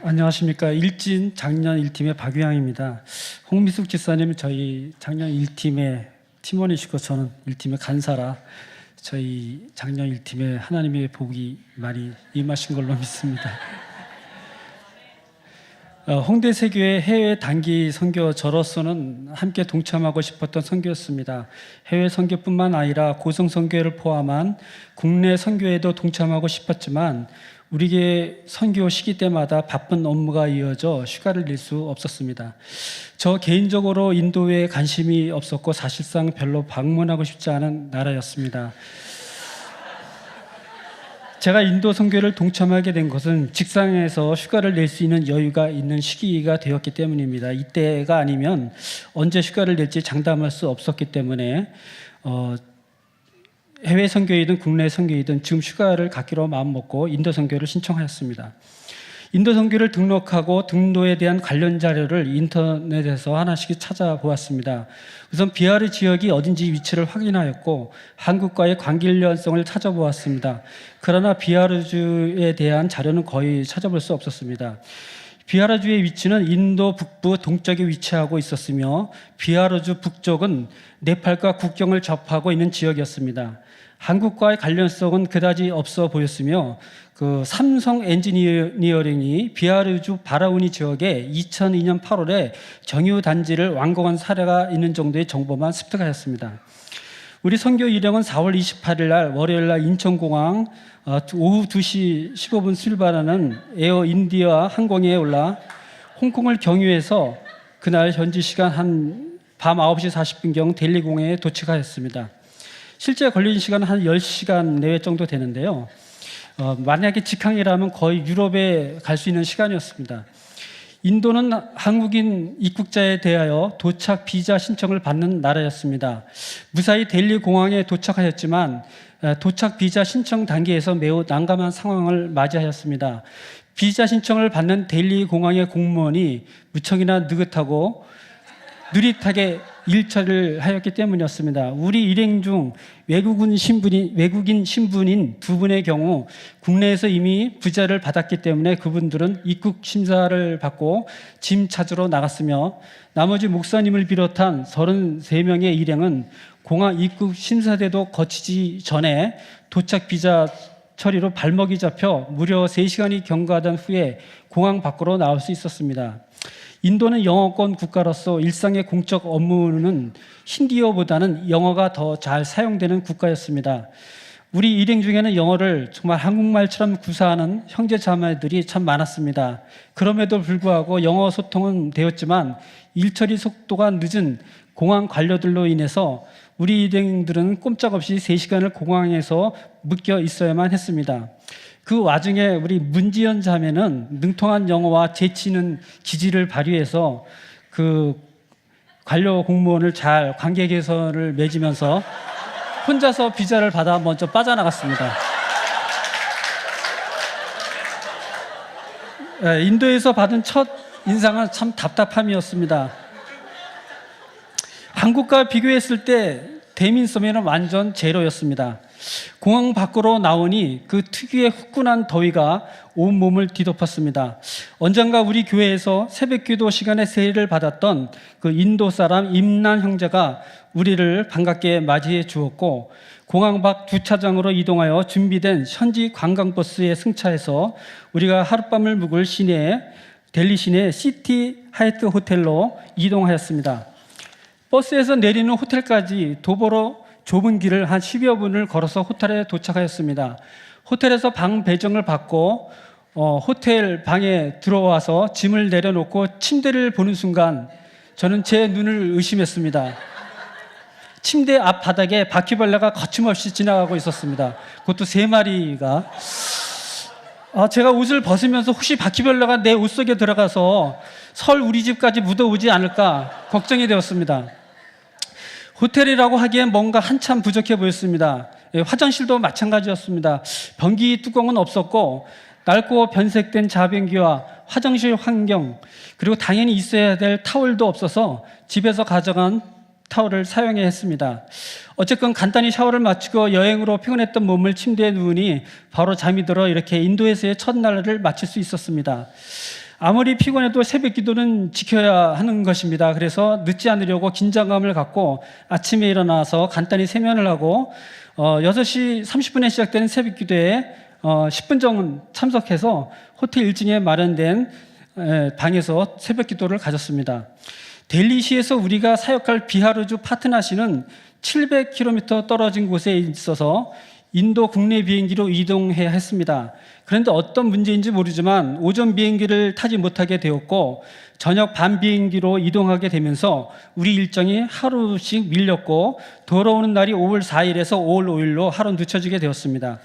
안녕하십니까. 일진 작년 1팀의 박유양입니다. 홍미숙 집사님 저희 작년 1팀의 팀원이시고 저는 1팀의 간사라 저희 작년 1팀에 하나님의 복이 많이 임하신 걸로 믿습니다. 홍대 세교의 해외 단기 선교 저로서는 함께 동참하고 싶었던 선교였습니다. 해외 선교뿐만 아니라 고성 선교회를 포함한 국내 선교회도 동참하고 싶었지만 우리의 선교 시기 때마다 바쁜 업무가 이어져 휴가를 낼 수 없었습니다. 저 개인적으로 인도에 관심이 없었고 사실상 별로 방문하고 싶지 않은 나라였습니다. 제가 인도 선교를 동참하게 된 것은 직장에서 휴가를 낼 수 있는 여유가 있는 시기가 되었기 때문입니다. 이때가 아니면 언제 휴가를 낼지 장담할 수 없었기 때문에 해외 선교이든 국내 선교이든 지금 휴가를 갖기로 마음먹고 인도 선교를 신청하였습니다. 인도 선교를 등록하고 등록에 대한 관련 자료를 인터넷에서 하나씩 찾아보았습니다. 우선 비하르 지역이 어딘지 위치를 확인하였고 한국과의 관계연성을 찾아보았습니다. 그러나 비하르주에 대한 자료는 거의 찾아볼 수 없었습니다. 비하르주의 위치는 인도 북부 동쪽에 위치하고 있었으며 비하르주 북쪽은 네팔과 국경을 접하고 있는 지역이었습니다. 한국과의 관련성은 그다지 없어 보였으며 삼성 엔지니어링이 비하르주 바라우니 지역에 2002년 8월에 정유 단지를 완공한 사례가 있는 정도의 정보만 습득하였습니다. 우리 선교 일정은 4월 28일 날 월요일 날 인천공항 오후 2시 15분 출발하는 에어 인디아 항공에 올라 홍콩을 경유해서 그날 현지 시간 밤 9시 40분경 델리 공항에 도착하였습니다. 실제 걸린 시간은 한 10시간 내외 정도 되는데요. 만약에 직항이라면 거의 유럽에 갈 수 있는 시간이었습니다. 인도는 한국인 입국자에 대하여 도착 비자 신청을 받는 나라였습니다. 무사히 델리 공항에 도착하였지만 도착 비자 신청 단계에서 매우 난감한 상황을 맞이하였습니다. 비자 신청을 받는 델리 공항의 공무원이 무척이나 느긋하고 느릿하게 일처리를 하였기 때문이었습니다. 우리 일행 중 외국인 신분인 두 분의 경우 국내에서 이미 비자를 받았기 때문에 그분들은 입국 심사를 받고 짐 찾으러 나갔으며 나머지 목사님을 비롯한 33명의 일행은 공항 입국 심사대도 거치지 전에 도착 비자 처리로 발목이 잡혀 무려 3시간이 경과된 후에 공항 밖으로 나올 수 있었습니다. 인도는 영어권 국가로서 일상의 공적 업무는 힌디어보다는 영어가 더 잘 사용되는 국가였습니다. 우리 일행 중에는 영어를 정말 한국말처럼 구사하는 형제 자매들이 참 많았습니다. 그럼에도 불구하고 영어 소통은 되었지만 일처리 속도가 늦은 공항 관료들로 인해서 우리 일행들은 꼼짝없이 3시간을 공항에서 묶여 있어야만 했습니다. 그 와중에 우리 문지연 자매는 능통한 영어와 재치 있는 기질을 발휘해서 그 관료 공무원을 잘 관계 개선을 맺으면서 혼자서 비자를 받아 먼저 빠져나갔습니다. 인도에서 받은 첫 인상은 참 답답함이었습니다. 한국과 비교했을 때 대민섬에는 완전 제로였습니다. 공항 밖으로 나오니 그 특유의 후끈한 더위가 온몸을 뒤덮었습니다. 언젠가 우리 교회에서 새벽기도 시간에 세례를 받았던 그 인도 사람 임난 형제가 우리를 반갑게 맞이해 주었고 공항 밖 주차장으로 이동하여 준비된 현지 관광버스에 승차해서 우리가 하룻밤을 묵을 델리 시내 시티 하이트 호텔로 이동하였습니다. 버스에서 내리는 호텔까지 도보로 좁은 길을 한 10여 분을 걸어서 호텔에 도착하였습니다. 호텔에서 방 배정을 받고 호텔 방에 들어와서 짐을 내려놓고 침대를 보는 순간 저는 제 눈을 의심했습니다. 침대 앞 바닥에 바퀴벌레가 거침없이 지나가고 있었습니다. 그것도 3마리가. 제가 옷을 벗으면서 혹시 바퀴벌레가 내 옷 속에 들어가서 설 우리 집까지 묻어오지 않을까 걱정이 되었습니다. 호텔이라고 하기엔 뭔가 한참 부족해 보였습니다. 화장실도 마찬가지였습니다. 변기 뚜껑은 없었고 낡고 변색된 자변기와 화장실 환경 그리고 당연히 있어야 될 타월도 없어서 집에서 가져간 타월을 사용해야 했습니다. 어쨌건 간단히 샤워를 마치고 여행으로 피곤했던 몸을 침대에 누우니 바로 잠이 들어 이렇게 인도에서의 첫날을 마칠 수 있었습니다. 아무리 피곤해도 새벽 기도는 지켜야 하는 것입니다. 그래서 늦지 않으려고 긴장감을 갖고 아침에 일어나서 간단히 세면을 하고 6시 30분에 시작되는 새벽 기도에 10분 정도 참석해서 호텔 1층에 마련된 방에서 새벽 기도를 가졌습니다. 델리시에서 우리가 사역할 비하르주 파트나시는 700km 떨어진 곳에 있어서 인도 국내 비행기로 이동해야 했습니다. 그런데 어떤 문제인지 모르지만 오전 비행기를 타지 못하게 되었고 저녁 밤 비행기로 이동하게 되면서 우리 일정이 하루씩 밀렸고 돌아오는 날이 5월 4일에서 5월 5일로 하루 늦춰지게 되었습니다.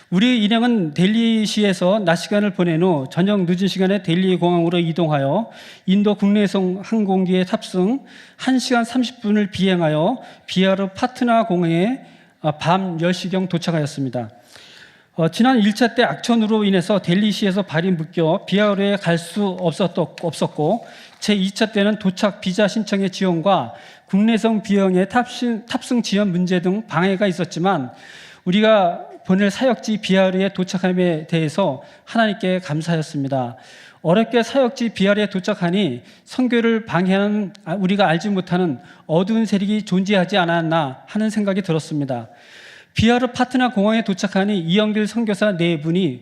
우리 일행은 델리시에서 낮 시간을 보낸 후 저녁 늦은 시간에 델리 공항으로 이동하여 인도 국내선 항공기에 탑승 1시간 30분을 비행하여 비하르 파트나 공항에 밤 10시경 도착하였습니다. 지난 1차 때 악천후로 인해서 델리시에서 발이 묶여 비하르에 갈 수 없었고 제2차 때는 도착 비자 신청의 지연과 국내선 비행의 탑승 지연 문제 등 방해가 있었지만 우리가 보낼 사역지 비하르에 도착함에 대해서 하나님께 감사하였습니다. 어렵게 사역지 비하르에 도착하니 선교를 방해하는 우리가 알지 못하는 어두운 세력이 존재하지 않았나 하는 생각이 들었습니다. 비하르 파트나 공항에 도착하니 이영길 선교사 4분이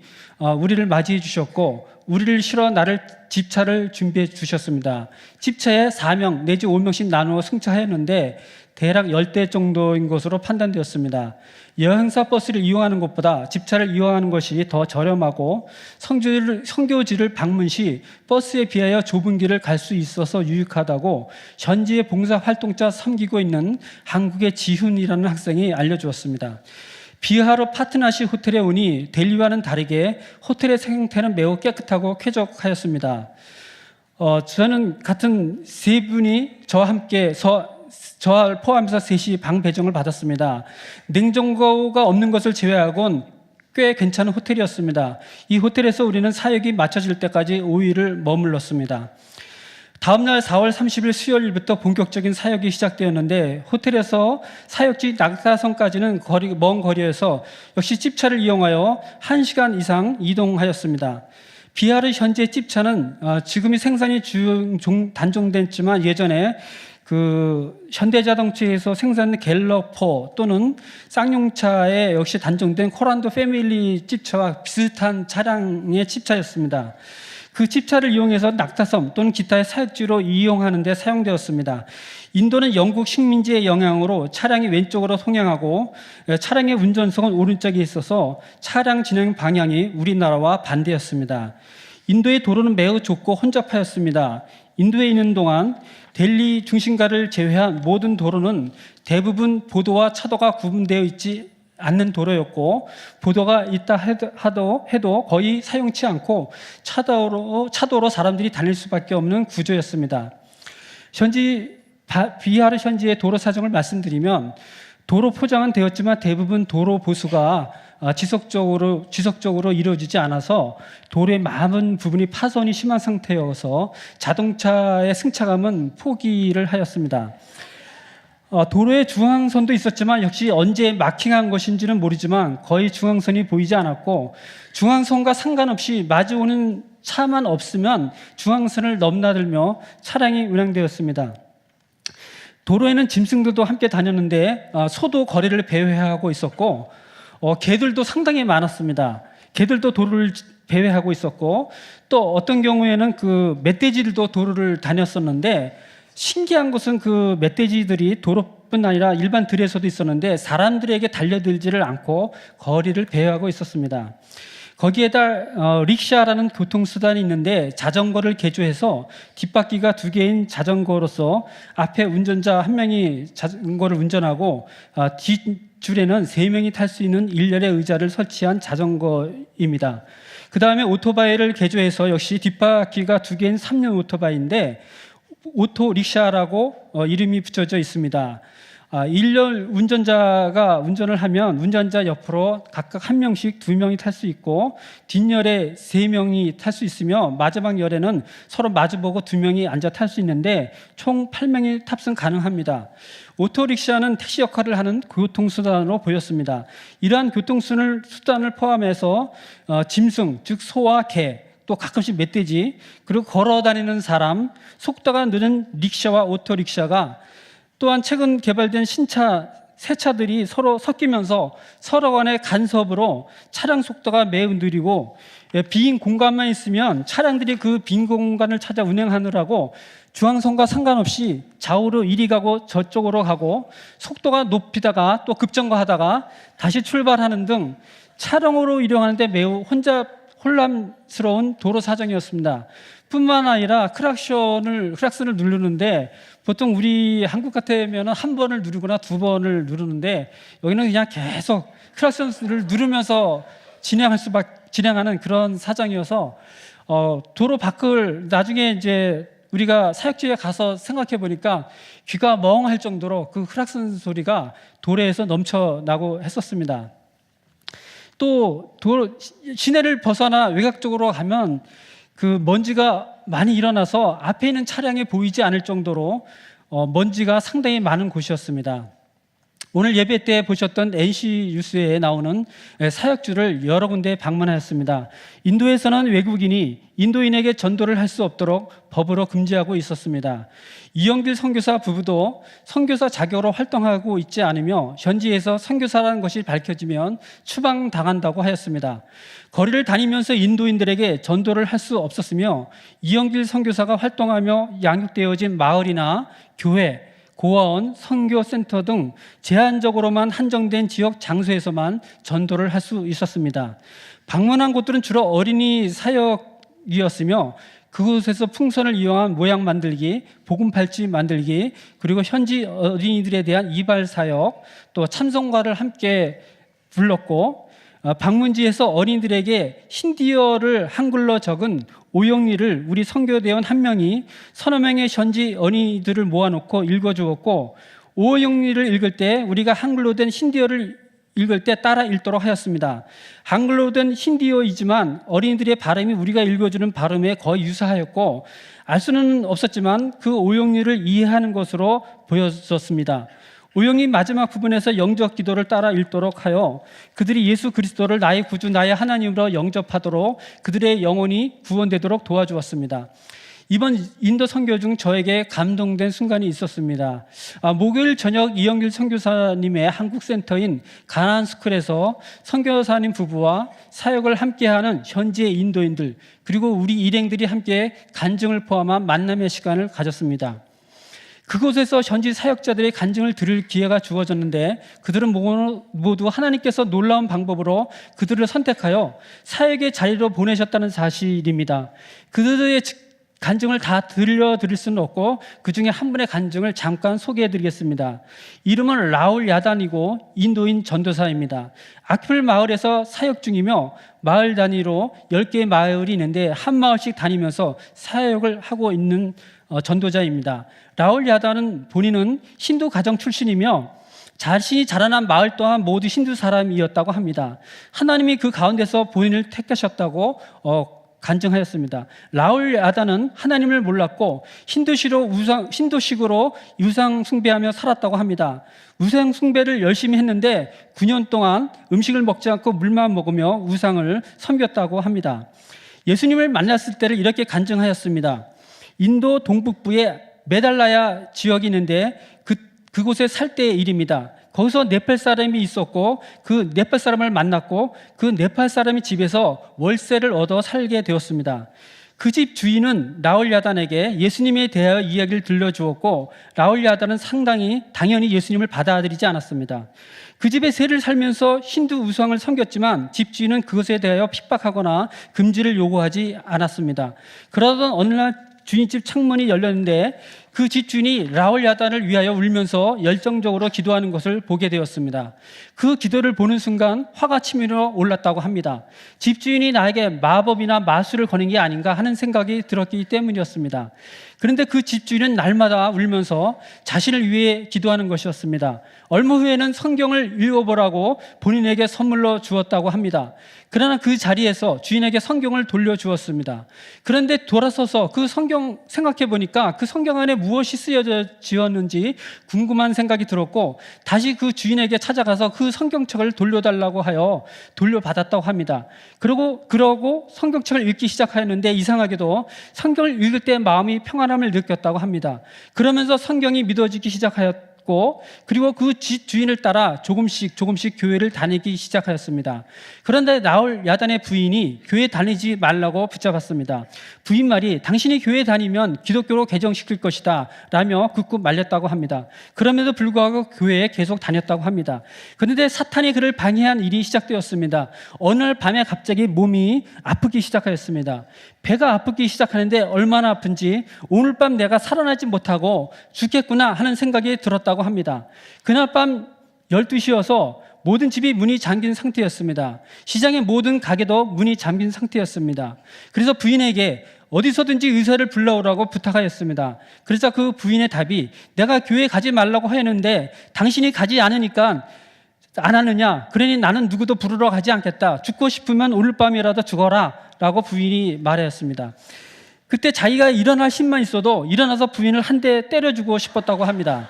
우리를 맞이해 주셨고 우리를 실어 나를 집차를 준비해 주셨습니다. 집차에 4명 내지 5명씩 나누어 승차하였는데 대략 10대 정도인 것으로 판단되었습니다. 여행사 버스를 이용하는 것보다 집차를 이용하는 것이 더 저렴하고 선교지를 방문 시 버스에 비하여 좁은 길을 갈 수 있어서 유익하다고 현지의 봉사활동자 섬기고 있는 한국의 지훈이라는 학생이 알려주었습니다. 비하르 파트나시 호텔에 오니 델리와는 다르게 호텔의 생태는 매우 깨끗하고 쾌적하였습니다. 저는 같은 3분이 저와 함께 저를 포함해서 3시 방 배정을 받았습니다. 냉장고가 없는 것을 제외하고는 꽤 괜찮은 호텔이었습니다. 이 호텔에서 우리는 사역이 마쳐질 때까지 5일을 머물렀습니다. 다음날 4월 30일 수요일부터 본격적인 사역이 시작되었는데 호텔에서 사역지 낙타선까지는 먼 거리에서 역시 집차를 이용하여 1시간 이상 이동하였습니다. 비하르 현재 집차는 지금이 생산이 단종됐지만 예전에 현대자동차에서 생산된 갤러퍼 또는 쌍용차에 역시 단종된 코란도 패밀리 집차와 비슷한 차량의 집차였습니다. 그 집차를 이용해서 낙타섬 또는 기타의 사역지로 이용하는 데 사용되었습니다. 인도는 영국 식민지의 영향으로 차량이 왼쪽으로 통행하고 차량의 운전석은 오른쪽에 있어서 차량 진행 방향이 우리나라와 반대였습니다. 인도의 도로는 매우 좁고 혼잡하였습니다. 인도에 있는 동안 델리 중심가를 제외한 모든 도로는 대부분 보도와 차도가 구분되어 있지 않는 도로였고 보도가 있다 해도 거의 사용치 않고 차도로 사람들이 다닐 수밖에 없는 구조였습니다. 비하르 현지의 도로 사정을 말씀드리면 도로 포장은 되었지만 대부분 도로 보수가 지속적으로 이루어지지 않아서 도로의 많은 부분이 파손이 심한 상태여서 자동차의 승차감은 포기를 하였습니다. 도로에 중앙선도 있었지만 역시 언제 마킹한 것인지는 모르지만 거의 중앙선이 보이지 않았고 중앙선과 상관없이 마주오는 차만 없으면 중앙선을 넘나들며 차량이 운행되었습니다. 도로에는 짐승들도 함께 다녔는데 소도 거리를 배회하고 있었고 개들도 상당히 많았습니다. 개들도 도로를 배회하고 있었고 또 어떤 경우에는 멧돼지들도 도로를 다녔었는데 신기한 것은 멧돼지들이 도로뿐 아니라 일반 들에서도 있었는데 사람들에게 달려들지를 않고 거리를 배회하고 있었습니다. 거기에다 릭샤라는 교통수단이 있는데 자전거를 개조해서 뒷바퀴가 2개인 자전거로서 앞에 운전자 1명이 자전거를 운전하고 뒷줄에는 3명이 탈 수 있는 일렬의 의자를 설치한 자전거입니다. 그 다음에 오토바이를 개조해서 역시 뒷바퀴가 2개인 3륜 오토바이인데 오토 릭샤라고 이름이 붙여져 있습니다. 1렬 운전자가 운전을 하면 운전자 옆으로 각각 1명씩 2명이 탈 수 있고 뒷열에 3명이 탈 수 있으며 마지막 열에는 서로 마주보고 2명이 앉아 탈 수 있는데 총 8명이 탑승 가능합니다. 오토릭샤는 택시 역할을 하는 교통수단으로 보였습니다. 이러한 교통수단을 포함해서 짐승, 즉 소와 개, 또 가끔씩 멧돼지, 그리고 걸어 다니는 사람, 속도가 느린 릭샤와 오토릭샤가, 또한 최근 개발된 신차, 새 차들이 서로 섞이면서 서로 간의 간섭으로 차량 속도가 매우 느리고, 빈 공간만 있으면 차량들이 그 빈 공간을 찾아 운행하느라고 중앙선과 상관없이 좌우로 이리 가고 저쪽으로 가고, 속도가 높이다가 또 급정거하다가 다시 출발하는 등 차량으로 이동하는데 매우 혼란스러운 도로 사정이었습니다. 뿐만 아니라 크락슨을 누르는데, 보통 우리 한국 같으면 한 번을 누르거나 두 번을 누르는데, 여기는 그냥 계속 크락슨을 누르면서 진행하는 그런 사정이어서, 도로 밖을 나중에 이제 우리가 사역지에 가서 생각해 보니까 귀가 멍할 정도로 그 크락슨 소리가 도로에서 넘쳐나고 했었습니다. 또 시내를 벗어나 외곽 쪽으로 가면 그 먼지가 많이 일어나서 앞에 있는 차량이 보이지 않을 정도로 먼지가 상당히 많은 곳이었습니다. 오늘 예배 때 보셨던 NC 뉴스에 나오는 사역주를 여러 군데 방문하였습니다. 인도에서는 외국인이 인도인에게 전도를 할 수 없도록 법으로 금지하고 있었습니다. 이영길 선교사 부부도 선교사 자격으로 활동하고 있지 않으며 현지에서 선교사라는 것이 밝혀지면 추방당한다고 하였습니다. 거리를 다니면서 인도인들에게 전도를 할 수 없었으며, 이영길 선교사가 활동하며 양육되어진 마을이나 교회, 고아원, 선교센터 등 제한적으로만 한정된 지역 장소에서만 전도를 할 수 있었습니다. 방문한 곳들은 주로 어린이 사역이었으며, 그곳에서 풍선을 이용한 모양 만들기, 복음 팔찌 만들기, 그리고 현지 어린이들에 대한 이발 사역, 또 찬송가를 함께 불렀고, 방문지에서 어린이들에게 힌디어를 한글로 적은 오영리를 우리 선교대원 한 명이 서너 명의 현지 어린이들을 모아놓고 읽어주었고, 오영리를 읽을 때 우리가 한글로 된 힌디어를 읽을 때 따라 읽도록 하였습니다. 한글로 된 힌디어이지만 어린이들의 발음이 우리가 읽어주는 발음에 거의 유사하였고, 알 수는 없었지만 그 오영리를 이해하는 것으로 보여졌습니다. 오영리 마지막 부분에서 영접 기도를 따라 읽도록 하여 그들이 예수 그리스도를 나의 구주, 나의 하나님으로 영접하도록 그들의 영혼이 구원되도록 도와주었습니다. 이번 인도 선교 중 저에게 감동된 순간이 있었습니다. 목요일 저녁 이영길 선교사님의 한국센터인 가나안스쿨에서 선교사님 부부와 사역을 함께하는 현지의 인도인들, 그리고 우리 일행들이 함께 간증을 포함한 만남의 시간을 가졌습니다. 그곳에서 현지 사역자들의 간증을 들을 기회가 주어졌는데, 그들은 모두 하나님께서 놀라운 방법으로 그들을 선택하여 사역의 자리로 보내셨다는 사실입니다. 그들의 간증을 다 들려드릴 수는 없고, 그 중에 한 분의 간증을 잠깐 소개해드리겠습니다. 이름은 라울 야단이고 인도인 전도사입니다. 아키풀 마을에서 사역 중이며, 마을 단위로 10개의 마을이 있는데 한 마을씩 다니면서 사역을 하고 있는 전도자입니다. 라울 야단은 본인은 힌두 가정 출신이며 자신이 자라난 마을 또한 모두 힌두 사람이었다고 합니다. 하나님이 그 가운데서 본인을 택하셨다고 간증하였습니다. 라울 야단은 하나님을 몰랐고 힌두식으로 우상 숭배하며 살았다고 합니다. 우상 숭배를 열심히 했는데 9년 동안 음식을 먹지 않고 물만 먹으며 우상을 섬겼다고 합니다. 예수님을 만났을 때를 이렇게 간증하였습니다. 인도 동북부에 메달라야 지역이 있는데 그곳에 살 때의 일입니다. 거기서 네팔 사람이 있었고, 그 네팔 사람을 만났고, 그 네팔 사람이 집에서 월세를 얻어 살게 되었습니다. 그 집 주인은 라울 야단에게 예수님에 대하여 이야기를 들려주었고, 라울 야단은 당연히 예수님을 받아들이지 않았습니다. 그 집에 세를 살면서 힌두 우상을 섬겼지만 집주인은 그것에 대하여 핍박하거나 금지를 요구하지 않았습니다. 그러던 어느 날 주인집 창문이 열렸는데 그 집주인이 라울 야단을 위하여 울면서 열정적으로 기도하는 것을 보게 되었습니다. 그 기도를 보는 순간 화가 치밀어 올랐다고 합니다. 집주인이 나에게 마법이나 마술을 거는 게 아닌가 하는 생각이 들었기 때문이었습니다. 그런데 그 집주인은 날마다 울면서 자신을 위해 기도하는 것이었습니다. 얼마 후에는 성경을 읽어보라고 본인에게 선물로 주었다고 합니다. 그러나 그 자리에서 주인에게 성경을 돌려주었습니다. 그런데 돌아서서 그 성경 생각해 보니까 그 성경 안에 무엇이 쓰여져 지었는지 궁금한 생각이 들었고 다시 그 주인에게 찾아가서 그 성경책을 돌려달라고 하여 돌려받았다고 합니다. 그러고 성경책을 읽기 시작하였는데 이상하게도 성경을 읽을 때 마음이 평안함을 느꼈다고 합니다. 그러면서 성경이 믿어지기 시작하였고 그리고 그 주인을 따라 조금씩 교회를 다니기 시작하였습니다. 그런데 나홀 야단의 부인이 교회 다니지 말라고 붙잡았습니다. 부인 말이 당신이 교회 다니면 기독교로 개정시킬 것이다 라며 굳고 말렸다고 합니다. 그럼에도 불구하고 교회에 계속 다녔다고 합니다. 그런데 사탄이 그를 방해한 일이 시작되었습니다. 어느 날 밤에 갑자기 몸이 아프기 시작하였습니다. 배가 아프기 시작하는데 얼마나 아픈지 오늘 밤 내가 살아나지 못하고 죽겠구나 하는 생각이 들었다고 합니다. 그날 밤 12시여서 모든 집이 문이 잠긴 상태였습니다. 시장의 모든 가게도 문이 잠긴 상태였습니다. 그래서 부인에게 어디서든지 의사를 불러오라고 부탁하였습니다. 그래서 그 부인의 답이 내가 교회 가지 말라고 하였는데 당신이 가지 않으니까 안 하느냐? 그러니 나는 누구도 부르러 가지 않겠다. 죽고 싶으면 오늘 밤이라도 죽어라 라고 부인이 말하였습니다. 그때 자기가 일어날 힘만 있어도 일어나서 부인을 한 대 때려주고 싶었다고 합니다.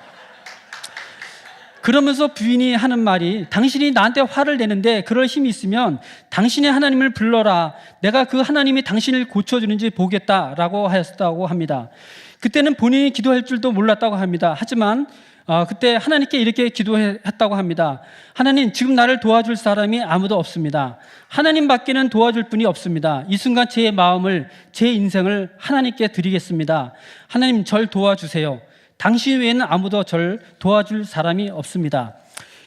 그러면서 부인이 하는 말이 당신이 나한테 화를 내는데 그럴 힘이 있으면 당신의 하나님을 불러라. 내가 그 하나님이 당신을 고쳐주는지 보겠다라고 하였다고 합니다. 그때는 본인이 기도할 줄도 몰랐다고 합니다. 하지만 그때 하나님께 이렇게 기도했다고 합니다. 하나님, 지금 나를 도와줄 사람이 아무도 없습니다. 하나님밖에는 도와줄 분이 없습니다. 이 순간 제 마음을, 제 인생을 하나님께 드리겠습니다. 하나님, 절 도와주세요. 당신 외에는 아무도 절 도와줄 사람이 없습니다.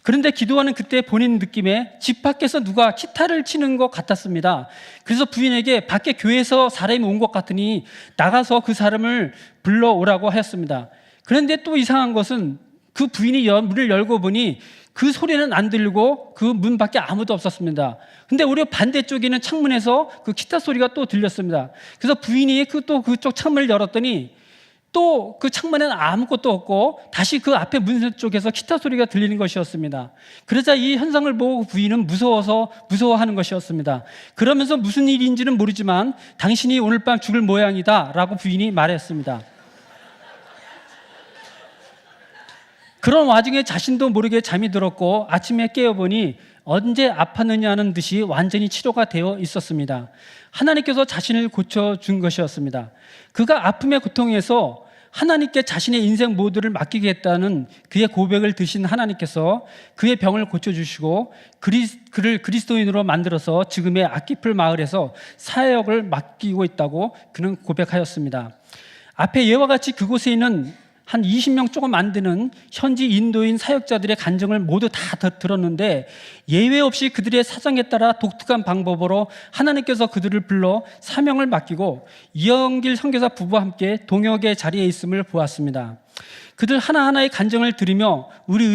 그런데 기도하는 그때 본인 느낌에 집 밖에서 누가 기타를 치는 것 같았습니다. 그래서 부인에게 밖에 교회에서 사람이 온 것 같으니 나가서 그 사람을 불러오라고 하였습니다. 그런데 또 이상한 것은 그 부인이 문을 열고 보니 그 소리는 안 들리고 그 문 밖에 아무도 없었습니다. 근데 오히려 반대쪽에는 창문에서 그 기타 소리가 또 들렸습니다. 그래서 부인이 또 그쪽 창문을 열었더니 또 그 창문에는 아무것도 없고 다시 그 앞에 문 쪽에서 기타 소리가 들리는 것이었습니다. 그러자 이 현상을 보고 부인은 무서워하는 것이었습니다. 그러면서 무슨 일인지는 모르지만 당신이 오늘 밤 죽을 모양이다 라고 부인이 말했습니다. 그런 와중에 자신도 모르게 잠이 들었고 아침에 깨어보니 언제 아팠느냐는 듯이 완전히 치료가 되어 있었습니다. 하나님께서 자신을 고쳐준 것이었습니다. 그가 아픔의 고통에서 하나님께 자신의 인생 모두를 맡기겠다는 그의 고백을 드신 하나님께서 그의 병을 고쳐주시고 그를 그리스도인으로 만들어서 지금의 앗기풀 마을에서 사역을 맡기고 있다고 그는 고백하였습니다. 앞에 예와 같이 그곳에 있는 한 20명 조금 안 되는 현지 인도인 사역자들의 간증을 모두 다 들었는데 예외 없이 그들의 사정에 따라 독특한 방법으로 하나님께서 그들을 불러 사명을 맡기고 이영길 선교사 부부와 함께 동역의 자리에 있음을 보았습니다. 그들 하나하나의 간증을 들으며 우리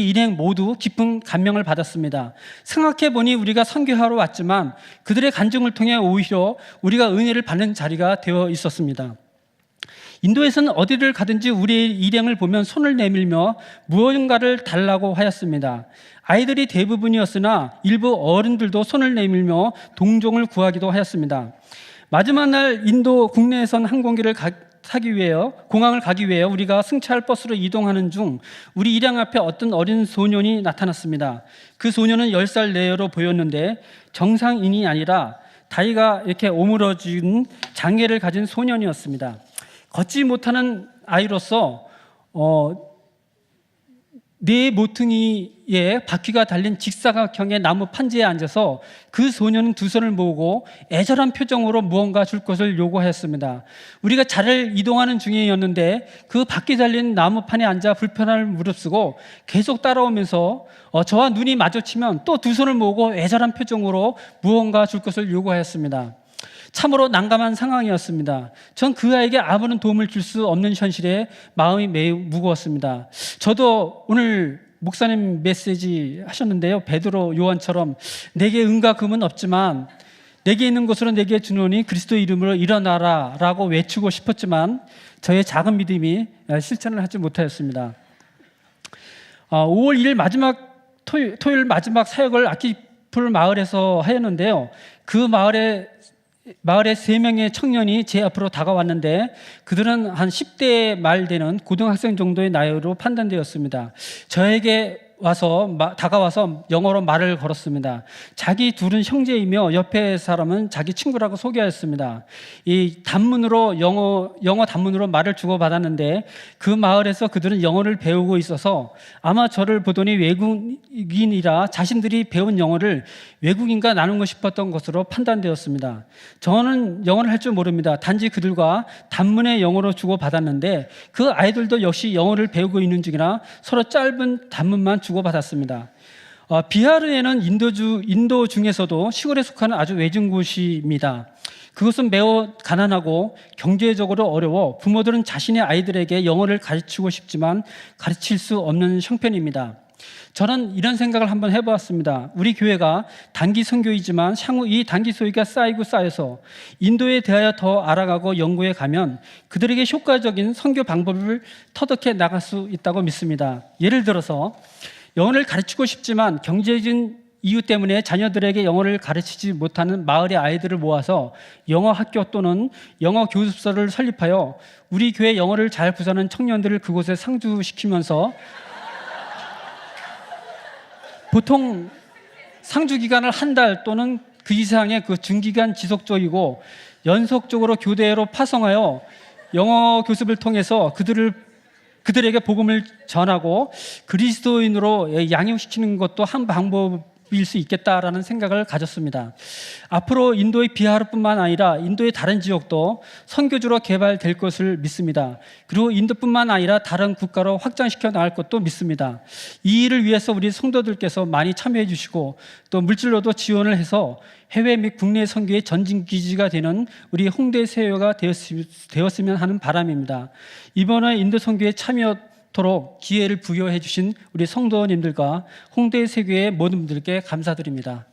일행 모두 깊은 감명을 받았습니다. 생각해보니 우리가 선교하러 왔지만 그들의 간증을 통해 오히려 우리가 은혜를 받는 자리가 되어 있었습니다. 인도에서는 어디를 가든지 우리의 일행을 보면 손을 내밀며 무언가를 달라고 하였습니다. 아이들이 대부분이었으나 일부 어른들도 손을 내밀며 동종을 구하기도 하였습니다. 마지막 날 인도 국내에선 항공기를 공항을 가기 위해 우리가 승차할 버스로 이동하는 중 우리 일행 앞에 어떤 어린 소년이 나타났습니다. 그 소년은 10살 내외로 보였는데 정상인이 아니라 다리가 이렇게 오므러진 장애를 가진 소년이었습니다. 걷지 못하는 아이로서 네 모퉁이에 바퀴가 달린 직사각형의 나무 판지에 앉아서 그 소년은 두 손을 모으고 애절한 표정으로 무언가 줄 것을 요구하였습니다. 우리가 차를 이동하는 중이었는데 그 바퀴 달린 나무판에 앉아 불편함을 무릅쓰고 계속 따라오면서 저와 눈이 마주치면 또 두 손을 모으고 애절한 표정으로 무언가 줄 것을 요구하였습니다. 참으로 난감한 상황이었습니다. 전 그 아이에게 아무런 도움을 줄 수 없는 현실에 마음이 매우 무거웠습니다. 저도 오늘 목사님 메시지 하셨는데요, 베드로 요한처럼 내게 은과 금은 없지만 내게 있는 것으로 내게 주노니 그리스도 이름으로 일어나라 라고 외치고 싶었지만 저의 작은 믿음이 실천을 하지 못하였습니다. 5월 1일 토요일 마지막 사역을 앗기풀 마을에서 하였는데요, 그 마을에 마을의 3명의 청년이 제 앞으로 다가왔는데 그들은 한 10대 말 되는 고등학생 정도의 나이로 판단되었습니다. 저에게 다가와서 영어로 말을 걸었습니다. 자기 둘은 형제이며 옆에 사람은 자기 친구라고 소개하였습니다. 이 단문으로 영어 단문으로 말을 주고받았는데 그 마을에서 그들은 영어를 배우고 있어서 아마 저를 보더니 외국인이라 자신들이 배운 영어를 외국인과 나누고 싶었던 것으로 판단되었습니다. 저는 영어를 할 줄 모릅니다. 단지 그들과 단문의 영어로 주고받았는데 그 아이들도 역시 영어를 배우고 있는 중이라 서로 짧은 단문만 주고받았습니다. 비하르에는 인도 중에서도 시골에 속하는 아주 외진 곳입니다. 그것은 매우 가난하고 경제적으로 어려워 부모들은 자신의 아이들에게 영어를 가르치고 싶지만 가르칠 수 없는 형편입니다. 저는 이런 생각을 한번 해보았습니다. 우리 교회가 단기 선교이지만 향후 이 단기 소위가 쌓여서 인도에 대하여 더 알아가고 연구해 가면 그들에게 효과적인 선교 방법을 터득해 나갈 수 있다고 믿습니다. 예를 들어서 영어를 가르치고 싶지만 경제적인 이유 때문에 자녀들에게 영어를 가르치지 못하는 마을의 아이들을 모아서 영어 학교 또는 영어 교습소를 설립하여 우리 교회 영어를 잘 구사하는 청년들을 그곳에 상주시키면서 보통 상주 기간을 한 달 또는 그 이상의 그 중기간 지속적이고 연속적으로 교대로 파송하여 영어 교습을 통해서 그들에게 복음을 전하고 그리스도인으로 양육시키는 것도 한 방법일 수 있겠다라는 생각을 가졌습니다. 앞으로 인도의 비하르뿐만 아니라 인도의 다른 지역도 선교지로 개발될 것을 믿습니다. 그리고 인도뿐만 아니라 다른 국가로 확장시켜 나갈 것도 믿습니다. 이 일을 위해서 우리 성도들께서 많이 참여해 주시고 또 물질로도 지원을 해서 해외 및 국내 선교의 전진기지가 되는 우리 홍대 세요가 되었으면 하는 바람입니다. 이번에 인도 선교에 참여토록 기회를 부여해 주신 우리 성도님들과 홍대 세교의 모든 분들께 감사드립니다.